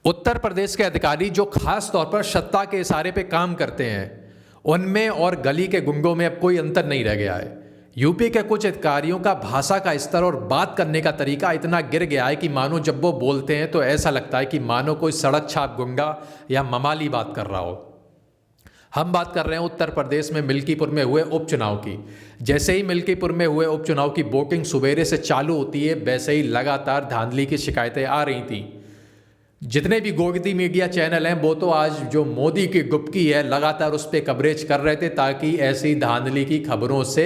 उत्तर प्रदेश के अधिकारी जो खास तौर पर सत्ता के इशारे पे काम करते हैं, उनमें और गली के गुंडों में अब कोई अंतर नहीं रह गया है। यूपी के कुछ अधिकारियों का भाषा का स्तर और बात करने का तरीका इतना गिर गया है कि मानो जब वो बोलते हैं तो ऐसा लगता है कि मानो कोई सड़क छाप गुंडा या ममाली बात कर रहा हो। हम बात कर रहे हैं उत्तर प्रदेश में मिल्कीपुर में हुए उपचुनाव की। जैसे ही मिल्कीपुर में हुए उपचुनाव की वोटिंग सुबेरे से चालू होती है, वैसे ही लगातार धांधली की शिकायतें आ रही थीं। जितने भी गोगती मीडिया चैनल हैं वो तो आज जो मोदी की गुपकी है लगातार उस पर कवरेज कर रहे थे ताकि ऐसी धांधली की खबरों से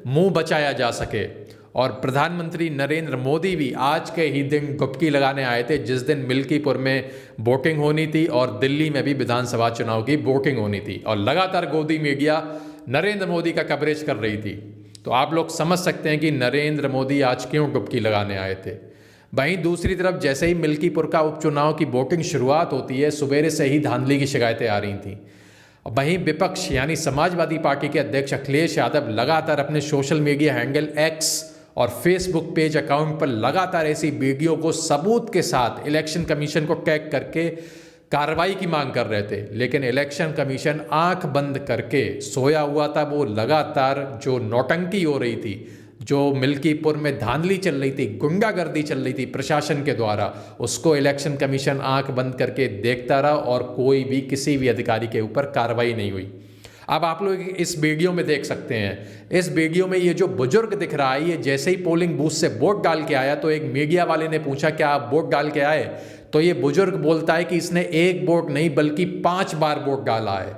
मुंह बचाया जा सके। और प्रधानमंत्री नरेंद्र मोदी भी आज के ही दिन गुपकी लगाने आए थे, जिस दिन मिल्कीपुर में वोटिंग होनी थी और दिल्ली में भी विधानसभा चुनाव की वोटिंग होनी थी। और लगातार गोदी मीडिया नरेंद्र मोदी का कवरेज कर रही थी। तो आप लोग समझ सकते हैं कि नरेंद्र मोदी आज क्यों गुपकी लगाने आए थे। वहीं दूसरी तरफ जैसे ही मिल्कीपुर का उपचुनाव की वोटिंग शुरुआत होती है, सुबेरे से ही धांधली की शिकायतें आ रही थीं। वहीं विपक्ष यानी समाजवादी पार्टी के अध्यक्ष अखिलेश यादव लगातार अपने सोशल मीडिया हैंडल एक्स और फेसबुक पेज अकाउंट पर लगातार ऐसी वीडियो को सबूत के साथ इलेक्शन कमीशन को टैग करके कार्रवाई की मांग कर रहे थे। लेकिन इलेक्शन कमीशन आंख बंद करके सोया हुआ था। वो लगातार जो नौटंकी हो रही थी, जो मिल्कीपुर में धांधली चल रही थी, गुंडागर्दी चल रही थी प्रशासन के द्वारा, उसको इलेक्शन कमीशन आंख बंद करके देखता रहा और कोई भी किसी भी अधिकारी के ऊपर कार्रवाई नहीं हुई। अब आप लोग इस वीडियो में देख सकते हैं, इस वीडियो में ये जो बुजुर्ग दिख रहा है, ये जैसे ही पोलिंग बूथ से वोट डाल के आया तो एक मीडिया वाले ने पूछा क्या आप वोट डाल के आए, तो ये बुजुर्ग बोलता है कि इसने एक वोट नहीं बल्कि 5 बार वोट डाला है।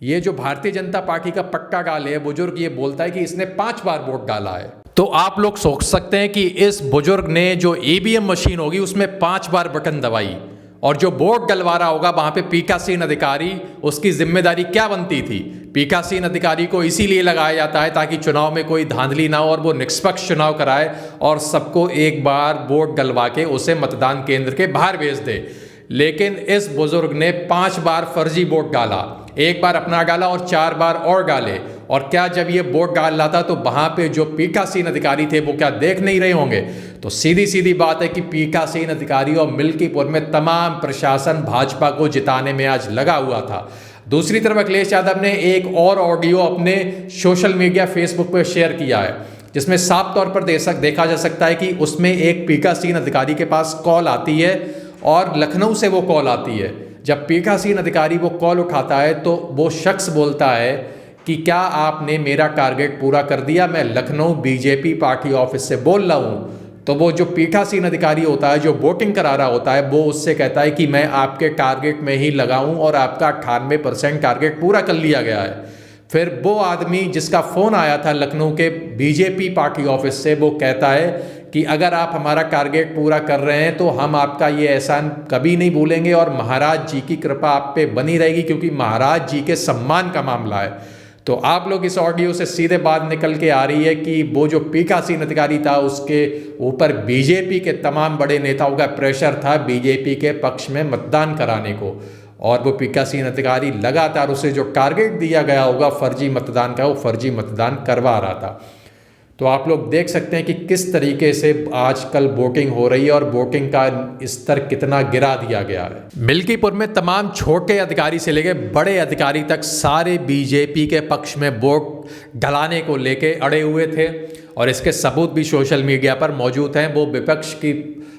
ये जो भारतीय जनता पार्टी का पक्का गाल है, बुजुर्ग ये बोलता है कि इसने 5 बार वोट डाला है। तो आप लोग सोच सकते हैं कि इस बुजुर्ग ने जो ईवीएम मशीन होगी उसमें 5 बार बटन दबाई और जो वोट डलवा रहा होगा वहां पे पीठासीन अधिकारी, उसकी जिम्मेदारी क्या बनती थी। पीठासीन अधिकारी को इसीलिए लगाया जाता है ताकि चुनाव में कोई धांधली ना हो और वो निष्पक्ष चुनाव कराए और सबको एक बार वोट डलवा के उसे मतदान केंद्र के बाहर भेज दे। लेकिन इस बुजुर्ग ने 5 बार फर्जी वोट डाला, एक बार अपना डाला और 4 बार और डाले। और क्या जब ये वोट डाल रहा था तो वहां पे जो पीठासीन अधिकारी थे वो क्या देख नहीं रहे होंगे। तो सीधी सीधी बात है कि पीठासीन अधिकारी और मिल्कीपुर में तमाम प्रशासन भाजपा को जिताने में आज लगा हुआ था। दूसरी तरफ अखिलेश यादव ने एक और ऑडियो अपने सोशल मीडिया फेसबुक पर शेयर किया है, जिसमें साफ तौर पर देखा जा सकता है कि उसमें एक पीठासीन अधिकारी के पास कॉल आती है और लखनऊ से वो कॉल आती है। जब पीठासीन अधिकारी वो कॉल उठाता है तो वो शख्स बोलता है कि क्या आपने मेरा टारगेट पूरा कर दिया, मैं लखनऊ बीजेपी पार्टी ऑफिस से बोल रहा हूँ। तो वो जो पीठासीन अधिकारी होता है, जो वोटिंग करा रहा होता है, वो उससे कहता है कि मैं आपके टारगेट में ही लगाऊं और आपका 98% टारगेट पूरा कर लिया गया है। फिर वो आदमी जिसका फ़ोन आया था लखनऊ के बीजेपी पार्टी ऑफिस से, वो कहता है कि अगर आप हमारा टारगेट पूरा कर रहे हैं तो हम आपका ये एहसान कभी नहीं भूलेंगे और महाराज जी की कृपा आप पे बनी रहेगी, क्योंकि महाराज जी के सम्मान का मामला है। तो आप लोग इस ऑडियो से सीधे बात निकल के आ रही है कि वो जो पीठासीन अधिकारी था उसके ऊपर बीजेपी के तमाम बड़े नेताओं का प्रेशर था बीजेपी के पक्ष में मतदान कराने को, और वो पीठासीन अधिकारी लगातार उसे जो टारगेट दिया गया होगा फर्जी मतदान का, वो फर्जी मतदान करवा रहा था। तो आप लोग देख सकते हैं कि किस तरीके से आजकल वोटिंग हो रही है और वोटिंग का स्तर कितना गिरा दिया गया है। मिल्कीपुर में तमाम छोटे अधिकारी से लेकर बड़े अधिकारी तक सारे बीजेपी के पक्ष में वोट डलाने को लेके अड़े हुए थे और इसके सबूत भी सोशल मीडिया पर मौजूद हैं। वो विपक्ष की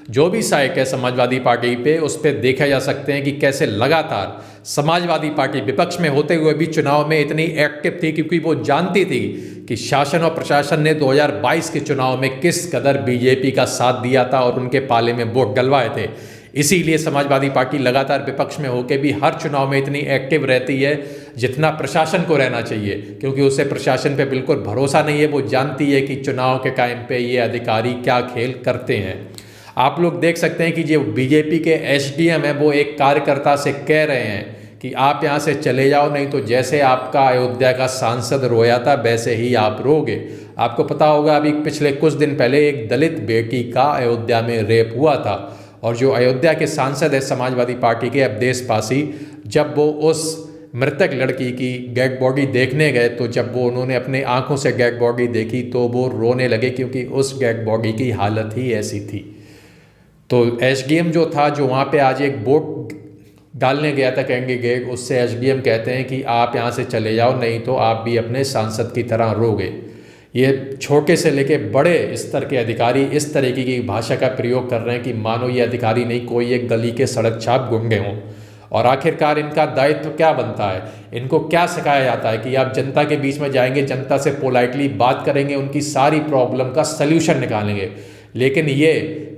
जो भी साइट है समाजवादी पार्टी पे, उस पर देखा जा सकते हैं कि कैसे लगातार समाजवादी पार्टी विपक्ष में होते हुए भी चुनाव में इतनी एक्टिव थी, क्योंकि वो जानती थी कि शासन और प्रशासन ने 2022 के चुनाव में किस कदर बीजेपी का साथ दिया था और उनके पाले में वोट डलवाए थे। इसीलिए समाजवादी पार्टी लगातार विपक्ष में होकर भी हर चुनाव में इतनी एक्टिव रहती है जितना प्रशासन को रहना चाहिए, क्योंकि उसे प्रशासन पे बिल्कुल भरोसा नहीं है। वो जानती है कि चुनाव के टाइम पे ये अधिकारी क्या खेल करते हैं। आप लोग देख सकते हैं कि जो बीजेपी के एसडीएम है वो एक कार्यकर्ता से कह रहे हैं कि आप यहाँ से चले जाओ, नहीं तो जैसे आपका अयोध्या का सांसद रोया था वैसे ही आप रोगे। आपको पता होगा अभी पिछले कुछ दिन पहले एक दलित बेटी का अयोध्या में रेप हुआ था और जो अयोध्या के सांसद है समाजवादी पार्टी के अवधेश पासी, जब वो उस मृतक लड़की की डेड बॉडी देखने गए तो जब वो उन्होंने अपने आंखों से डेड बॉडी देखी तो वो रोने लगे, क्योंकि उस डेड बॉडी की हालत ही ऐसी थी। तो एसडीएम जो था, जो वहाँ पे आज एक वोट डालने गया था कहेंगे गेट, उससे एसडीएम कहते हैं कि आप यहाँ से चले जाओ, नहीं तो आप भी अपने सांसद की तरह रोगे। ये छोटे से लेके बड़े स्तर के अधिकारी इस तरीके की भाषा का प्रयोग कर रहे हैं कि मानो ये अधिकारी नहीं, कोई एक गली के सड़क छाप गूंगे हों। और आखिरकार इनका दायित्व क्या बनता है, इनको क्या सिखाया जाता है कि आप जनता के बीच में जाएंगे, जनता से पोलाइटली बात करेंगे, उनकी सारी प्रॉब्लम का सल्यूशन निकालेंगे। लेकिन ये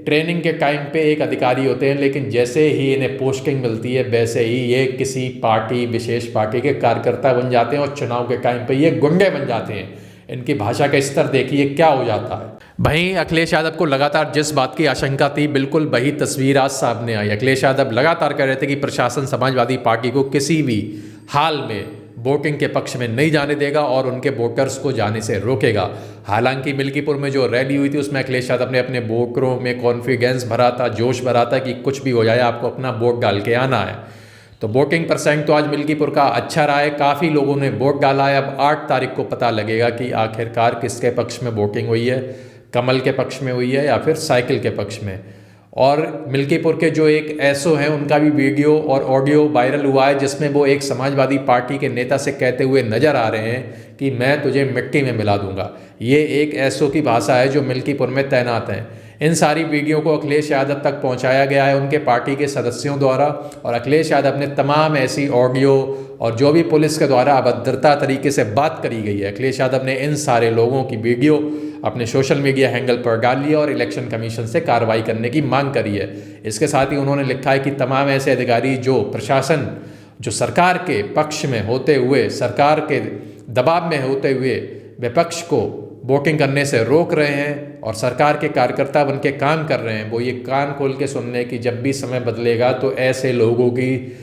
ट्रेनिंग के टाइम पे एक अधिकारी होते हैं, लेकिन जैसे ही इन्हें पोस्टिंग मिलती है वैसे ही ये किसी पार्टी, विशेष पार्टी के कार्यकर्ता बन जाते हैं और चुनाव के टाइम पे ये गुंडे बन जाते हैं। इनकी भाषा का स्तर देखिए क्या हो जाता है। वहीं अखिलेश यादव को लगातार जिस बात की आशंका थी, बिल्कुल वही तस्वीर आज सामने आई। अखिलेश यादव लगातार कह रहे थे कि प्रशासन समाजवादी पार्टी को किसी भी हाल में वोटिंग के पक्ष में नहीं जाने देगा और उनके वोटर्स को जाने से रोकेगा। हालांकि मिल्कीपुर में जो रैली हुई थी उसमें अखिलेश यादव ने अपने वोटरों में कॉन्फिडेंस भरा था, जोश भरा था कि कुछ भी हो जाए आपको अपना वोट डाल के आना है। तो वोटिंग परसेंट तो आज मिल्कीपुर का अच्छा रहा है, काफ़ी लोगों ने वोट डाला है। अब 8 तारीख को पता लगेगा कि आखिरकार किसके पक्ष में वोटिंग हुई है, कमल के पक्ष में हुई है या फिर साइकिल के पक्ष में। और मिल्कीपुर के जो एक एसओ हैं उनका भी वीडियो और ऑडियो वायरल हुआ है, जिसमें वो एक समाजवादी पार्टी के नेता से कहते हुए नजर आ रहे हैं कि मैं तुझे मिट्टी में मिला दूंगा। ये एक एसओ की भाषा है जो मिल्कीपुर में तैनात हैं। इन सारी वीडियो को अखिलेश यादव तक पहुंचाया गया है उनके पार्टी के सदस्यों द्वारा, और अखिलेश यादव ने तमाम ऐसी ऑडियो और जो भी पुलिस के द्वारा अभद्रता तरीके से बात करी गई है, अखिलेश यादव ने इन सारे लोगों की वीडियो अपने सोशल मीडिया हैंडल पर डाल लिया और इलेक्शन कमीशन से कार्रवाई करने की मांग करी है। इसके साथ ही उन्होंने लिखा है कि तमाम ऐसे अधिकारी जो प्रशासन, जो सरकार के पक्ष में होते हुए, सरकार के दबाव में होते हुए विपक्ष को वोटिंग करने से रोक रहे हैं और सरकार के कार्यकर्ता बन के काम कर रहे हैं, वो ये कान खोल के सुनने की जब भी समय बदलेगा तो ऐसे लोगों की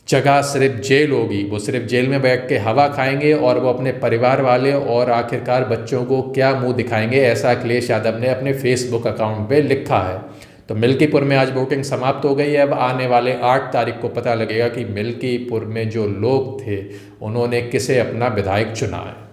जगह सिर्फ जेल होगी। वो सिर्फ जेल में बैठ के हवा खाएंगे और वो अपने परिवार वाले और आखिरकार बच्चों को क्या मुंह दिखाएंगे, ऐसा अखिलेश यादव ने अपने फेसबुक अकाउंट पे लिखा है। तो मिल्कीपुर में आज वोटिंग समाप्त हो गई है। अब आने वाले 8 तारीख को पता लगेगा कि मिल्कीपुर में जो लोग थे उन्होंने किसे अपना विधायक चुना है।